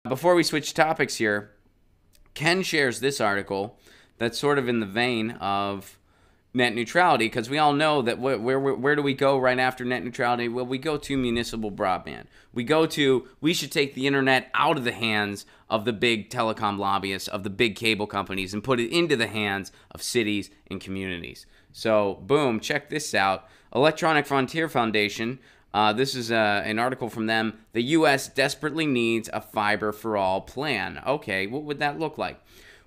Before we switch topics here, Ken shares this article that's sort of in the vein of net neutrality, because we all know that where do we go right after net neutrality? Well, we go to municipal broadband. We should take the internet out of the hands of the big telecom lobbyists, of the big cable companies, and put it into the hands of cities and communities. So, boom, check this out. Electronic Frontier Foundation, this is an article from them. The U.S. desperately needs a fiber for all plan. Okay, what would that look like?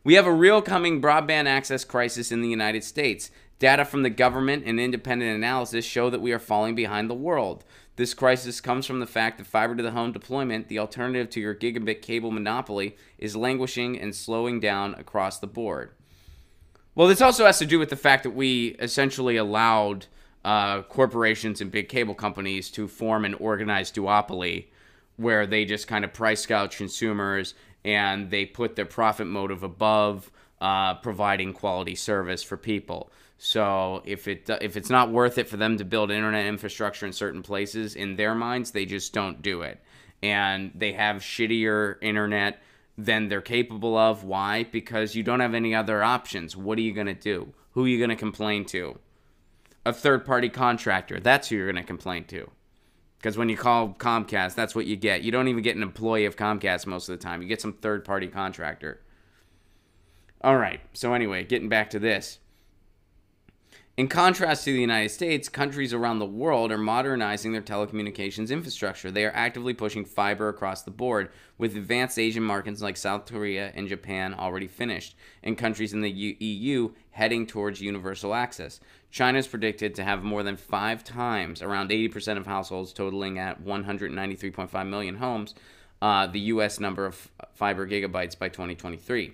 We have a real coming broadband access crisis in the United States. Data from the government and independent analysis show that we are falling behind the world. This crisis comes from the fact that fiber-to-the-home deployment, the alternative to your gigabit cable monopoly, is languishing and slowing down across the board. Well, this also has to do with the fact that we essentially allowed corporations and big cable companies to form an organized duopoly where they just kind of price gouge consumers and they put their profit motive above providing quality service for people. So if it's not worth it for them to build internet infrastructure in certain places, in their minds, they just don't do it. And they have shittier internet than they're capable of. Why? Because you don't have any other options. What are you going to do? Who are you going to complain to? A third-party contractor. That's who you're going to complain to. Because when you call Comcast, that's what you get. You don't even get an employee of Comcast most of the time. You get some third-party contractor. All right. So anyway, getting back to this. In contrast to the United States, countries around the world are modernizing their telecommunications infrastructure. They are actively pushing fiber across the board, with advanced Asian markets like South Korea and Japan already finished, and countries in the EU heading towards universal access. China is predicted to have more than 5 times, around 80% of households, totaling at 193.5 million homes, the U.S. number of fiber gigabytes by 2023.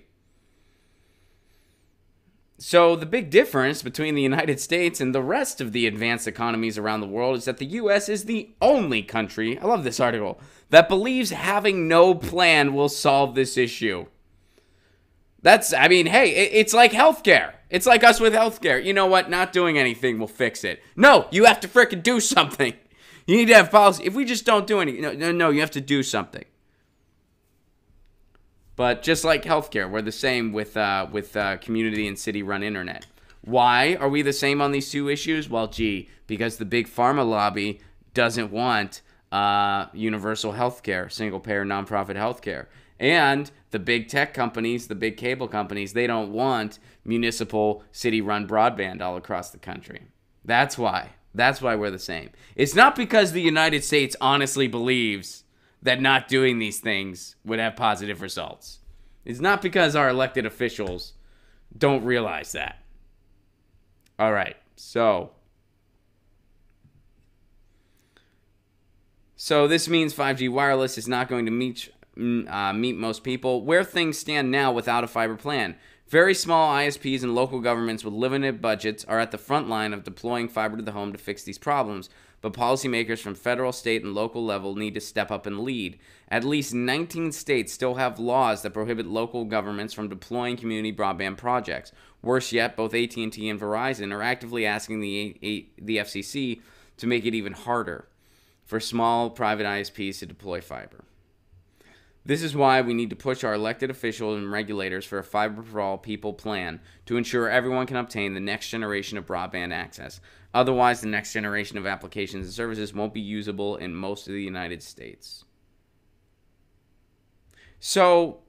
So the big difference between the United States and the rest of the advanced economies around the world is that the U.S. is the only country, I love this article, that believes having no plan will solve this issue. It's like healthcare. It's like us with healthcare. You know what? Not doing anything will fix it. No, you have to frickin' do something. You need to have policy. If we just don't do anything, no, you have to do something. But just like healthcare, we're the same with community and city-run internet. Why are we the same on these two issues? Well, because the big pharma lobby doesn't want universal healthcare, single-payer, nonprofit healthcare. And the big tech companies, the big cable companies, they don't want municipal, city-run broadband all across the country. That's why. That's why we're the same. It's not because the United States honestly believes that not doing these things would have positive results. It's not because our elected officials don't realize that. All right, so this means 5G wireless is not going to meet most people. Where things stand now without a fiber plan, very small ISPs and local governments with limited budgets are at the front line of deploying fiber to the home to fix these problems. But policymakers from federal, state, and local level need to step up and lead. At least 19 states still have laws that prohibit local governments from deploying community broadband projects. Worse yet, both AT&T and Verizon are actively asking the FCC to make it even harder for small private ISPs to deploy fiber. This is why we need to push our elected officials and regulators for a fiber for all people plan to ensure everyone can obtain the next generation of broadband access. Otherwise, the next generation of applications and services won't be usable in most of the United States. So,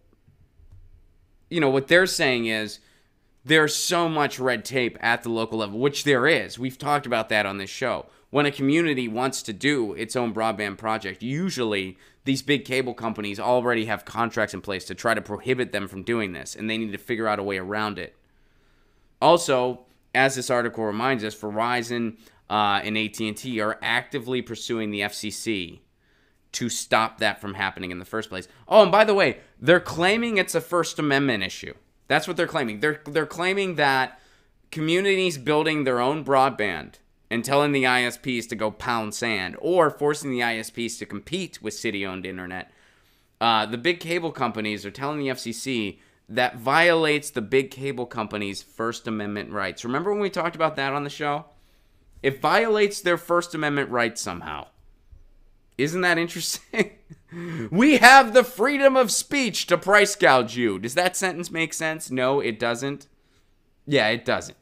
what they're saying is there's so much red tape at the local level, which there is. We've talked about that on this show. When a community wants to do its own broadband project, usually these big cable companies already have contracts in place to try to prohibit them from doing this, and they need to figure out a way around it. Also, as this article reminds us, Verizon and AT&T are actively pursuing the FCC to stop that from happening in the first place. Oh, and by the way, they're claiming it's a First Amendment issue. That's what they're claiming. They're claiming that communities building their own broadband and telling the ISPs to go pound sand, or forcing the ISPs to compete with city-owned internet. The big cable companies are telling the FCC that violates the big cable companies' First Amendment rights. Remember when we talked about that on the show? It violates their First Amendment rights somehow. Isn't that interesting? We have the freedom of speech to price gouge you. Does that sentence make sense? No, it doesn't. Yeah, it doesn't.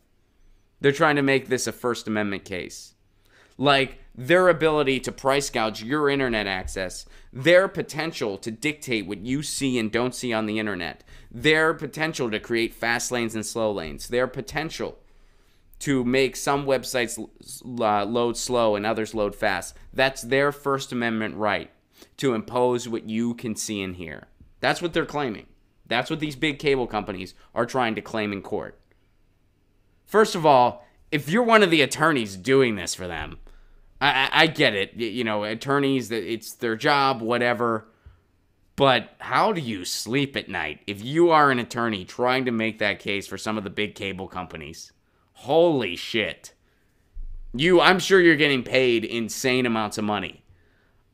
They're trying to make this a First Amendment case. Like their ability to price gouge your internet access, their potential to dictate what you see and don't see on the internet, their potential to create fast lanes and slow lanes, their potential to make some websites load slow and others load fast. That's their First Amendment right to impose what you can see and hear. That's what they're claiming. That's what these big cable companies are trying to claim in court. First of all, if you're one of the attorneys doing this for them, I get it. You know, attorneys, it's their job, whatever. But how do you sleep at night if you are an attorney trying to make that case for some of the big cable companies? Holy shit. I'm sure you're getting paid insane amounts of money.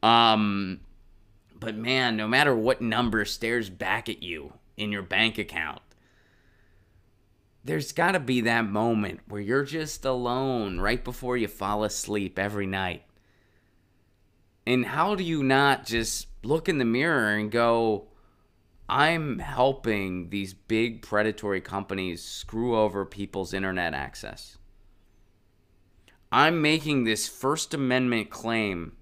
But man, no matter what number stares back at you in your bank account, there's got to be that moment where you're just alone right before you fall asleep every night. And how do you not just look in the mirror and go, I'm helping these big predatory companies screw over people's internet access. I'm making this First Amendment claim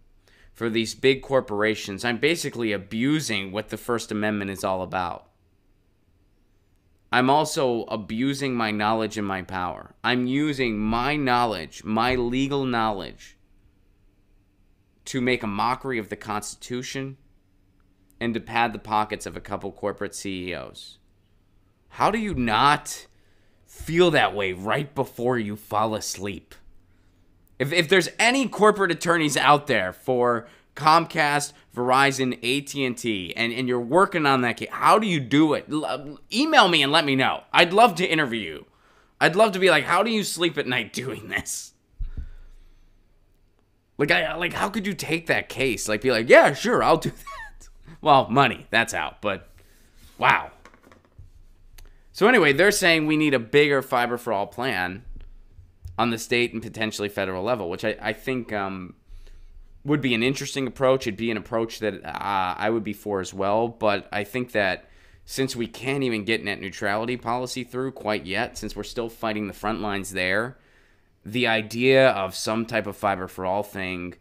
for these big corporations. I'm basically abusing what the First Amendment is all about. I'm also abusing my knowledge and my power. I'm using my knowledge, my legal knowledge, to make a mockery of the Constitution and to pad the pockets of a couple corporate CEOs. How do you not feel that way right before you fall asleep? If there's any corporate attorneys out there for Comcast, Verizon, AT&T, and you're working on that case, how do you do it? Email me and let me know. I'd love to interview you. I'd love to be like, how do you sleep at night doing this? Like, how could you take that case? Like, be like, yeah, sure, I'll do that. Well, money, that's out, but wow. So anyway, they're saying we need a bigger fiber for all plan on the state and potentially federal level, which I think would be an interesting approach. It'd be an approach that I would be for as well. But I think that since we can't even get net neutrality policy through quite yet, since we're still fighting the front lines there, the idea of some type of fiber for all thing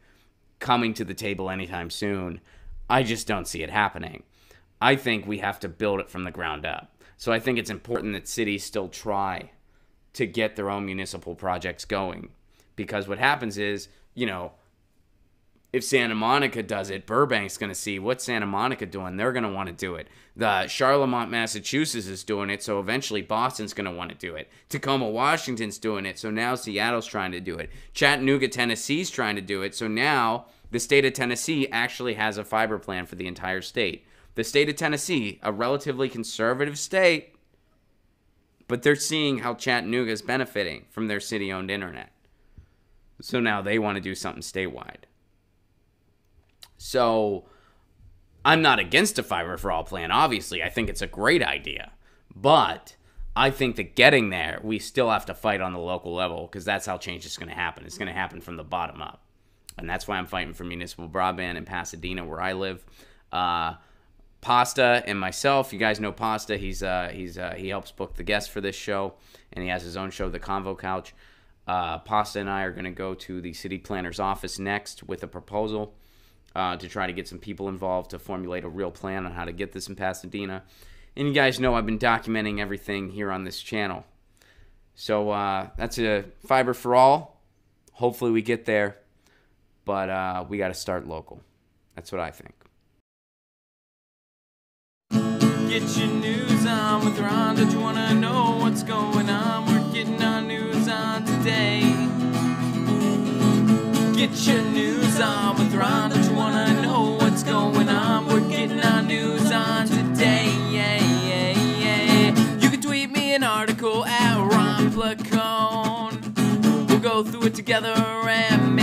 coming to the table anytime soon, I just don't see it happening. I think we have to build it from the ground up. So I think it's important that cities still try to get their own municipal projects going. Because what happens is, you know, if Santa Monica does it, Burbank's going to see what's Santa Monica doing. They're going to want to do it. The Charlemont, Massachusetts is doing it, so eventually Boston's going to want to do it. Tacoma, Washington's doing it, so now Seattle's trying to do it. Chattanooga, Tennessee's trying to do it, so now the state of Tennessee actually has a fiber plan for the entire state. The state of Tennessee, a relatively conservative state, but they're seeing how Chattanooga is benefiting from their city-owned internet. So now they want to do something statewide. So I'm not against a fiber for all plan, obviously. I think it's a great idea. But I think that getting there, we still have to fight on the local level because that's how change is going to happen. It's going to happen from the bottom up. And that's why I'm fighting for municipal broadband in Pasadena, where I live. Pasta and myself, you guys know Pasta. He helps book the guests for this show, and he has his own show, The Convo Couch. Pasta and I are going to go to the city planner's office next with a proposal to try to get some people involved to formulate a real plan on how to get this in Pasadena. And you guys know I've been documenting everything here on this channel. So that's a fiber for all. Hopefully we get there, but we got to start local. That's what I think. Get your news on with Ron. Don't you want to know what's going on? We're getting our news on today. Get your news on with Ron. Don't you want to know what's going on? We're getting our news on today. You can tweet me an article at Ron Placone. We'll go through it together and